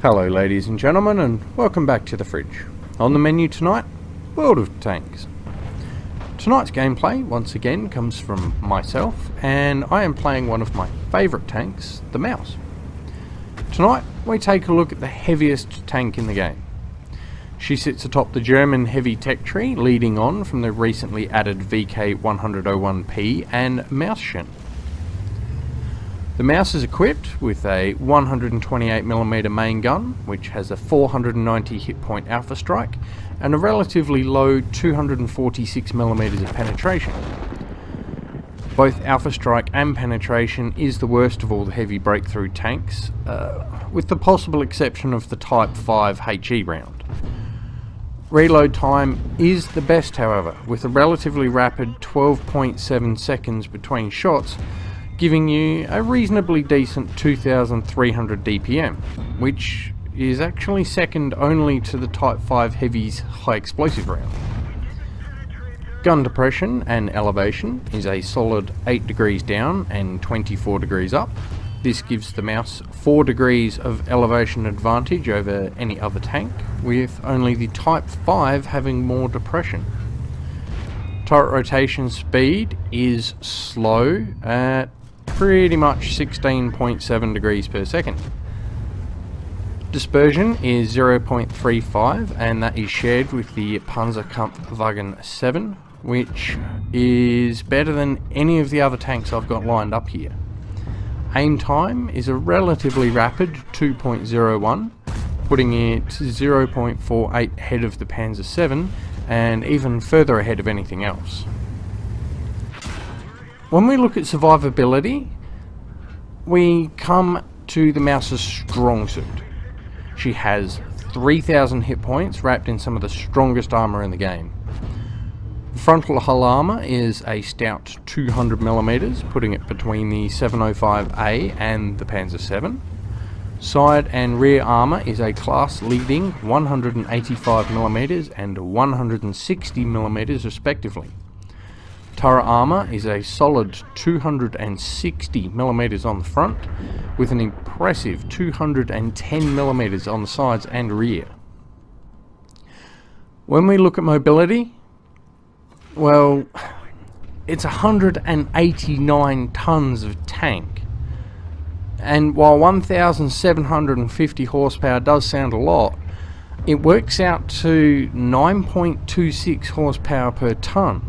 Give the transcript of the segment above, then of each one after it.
Hello ladies and gentlemen, and welcome back to the fridge. On the menu tonight, World of Tanks. Tonight's gameplay once again comes from myself, and I am playing one of my favourite tanks, the Mouse. Tonight we take a look at the heaviest tank in the game. She sits atop the German heavy tech tree, leading on from the recently added VK101P and Mauschen. The Mouse is equipped with a 128mm main gun, which has a 490 hit point alpha strike, and a relatively low 246mm of penetration. Both alpha strike and penetration is the worst of all the heavy breakthrough tanks, with the possible exception of the Type 5 HE round. Reload time is the best, however, with a relatively rapid 12.7 seconds between shots, giving you a reasonably decent 2300 DPM, which is actually second only to the Type 5 Heavy's high explosive round. Gun depression and elevation is a solid 8 degrees down and 24 degrees up. This gives the Mouse 4 degrees of elevation advantage over any other tank, with only the Type 5 having more depression. Turret rotation speed is slow at pretty much 16.7 degrees per second. Dispersion is 0.35, and that is shared with the Panzerkampfwagen 7, which is better than any of the other tanks I've got lined up here. Aim time is a relatively rapid 2.01, putting it 0.48 ahead of the Panzer 7 and even further ahead of anything else. When we look at survivability, we come to the Mouse's strong suit. She has 3000 hit points wrapped in some of the strongest armour in the game. The frontal hull armour is a stout 200mm, putting it between the 705A and the Panzer 7. Side and rear armour is a class leading 185mm and 160mm respectively. Turret armour is a solid 260mm on the front, with an impressive 210mm on the sides and rear. When we look at mobility, well, it's 189 tons of tank, and while 1750 horsepower does sound a lot, it works out to 9.26 horsepower per ton,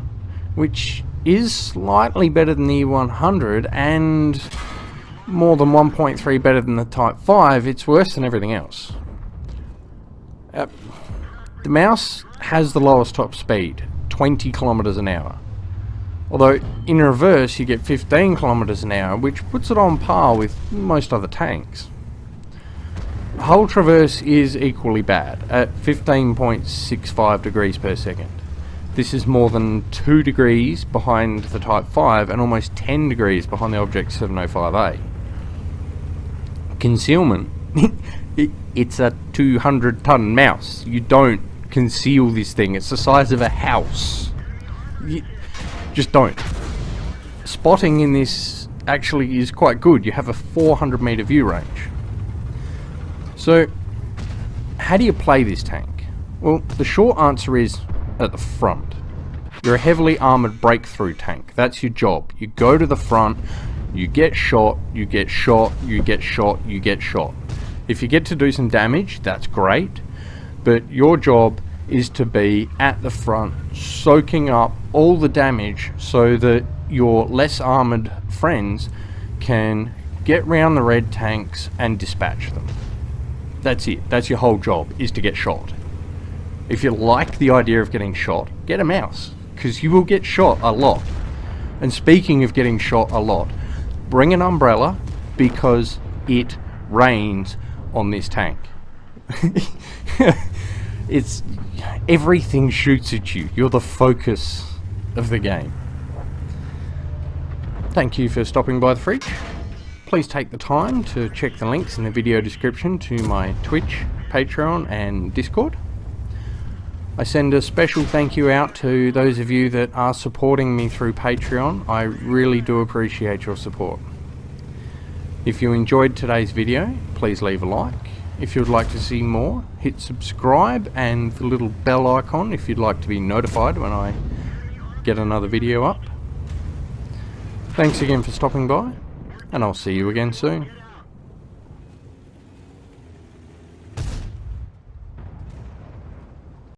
which is slightly better than the E100 and more than 1.3 better than the Type 5. It's worse than everything else. The Mouse has the lowest top speed, 20 kilometers an hour. Although in reverse you get 15 kilometers an hour, which puts it on par with most other tanks. Hull traverse is equally bad at 15.65 degrees per second. This is more than 2 degrees behind the Type 5 and almost 10 degrees behind the Object 705A. Concealment. It's a 200-ton Mouse. You don't conceal this thing. It's the size of a house. You just don't. Spotting in this actually is quite good. You have a 400-meter view range. So, how do you play this tank? Well, the short answer is at the front. You're a heavily armoured breakthrough tank. That's your job. You go to the front, you get shot, you get shot, you get shot, you get shot. If you get to do some damage, that's great, but your job is to be at the front, soaking up all the damage so that your less armoured friends can get round the red tanks and dispatch them. That's it. That's your whole job, is to get shot. If you like the idea of getting shot, get a Mouse, because you will get shot a lot. And speaking of getting shot a lot, bring an umbrella, because it rains on this tank. It's everything shoots at you. You're the focus of the game. Thank you for stopping by the fridge. Please take the time to check the links in the video description to my Twitch, Patreon and Discord. I send a special thank you out to those of you that are supporting me through Patreon. I really do appreciate your support. If you enjoyed today's video, please leave a like, if you would like to see more. Hit subscribe and the little bell icon if you'd like to be notified when I get another video up. Thanks again for stopping by, and I'll see you again soon.